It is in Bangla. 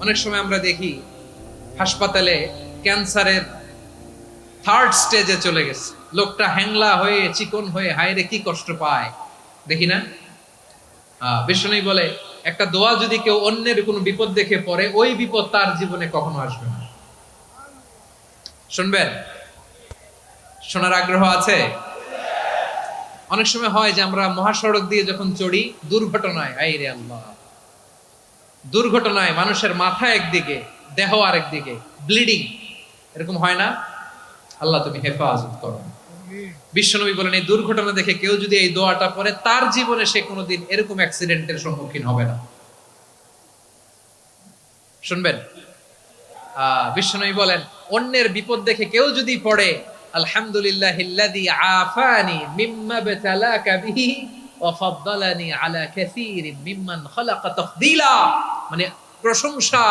অনেক সময় আমরা দেখি হাসপাতালে ক্যান্সারের থার্ড স্টেজে চলে গেছে, লোকটা হ্যাংলা হয়ে চিকন হয়ে হায়রে কি কষ্ট পায় দেখি না। বিষ্ণু বলে একটা দোয়া যদি কেউ অন্যের কোনো বিপদ দেখে পড়ে, ওই বিপদ তার জীবনে কখনো আসবে না। শুনবেন? শোনার আগ্রহ আছে? অনেক সময় হয় যে আমরা মহাসড়ক দিয়ে যখন চড়ি, দুর্ঘটনায়, আইরে আল্লাহ, দুর্ঘটনায় মানুষের মাথা একদিকে, দেহ আরেকদিকে, ব্লিডিং, এরকম হয় না? আল্লাহ তুমি হেফাজত করো। বিশ্বনবী বলেন এই দুর্ঘটনা দেখে কেউ যদি এই দোয়াটা পড়ে, তার জীবনে সে কোনোদিন এরকম অ্যাক্সিডেন্টের সম্মুখীন হবে না। শুনবেন? বিশ্বনবী বলেন অন্যের বিপদ দেখে কেউ যদি পড়ে, আলহামদুলিল্লাহিল্লাযী আফানি মিম্মা বাতালাকা বিহি ওয়া ফাদ্দালানি আলা কাসীরিন মিম্মান খালাকা তাফদীলা, মানে প্রশংসা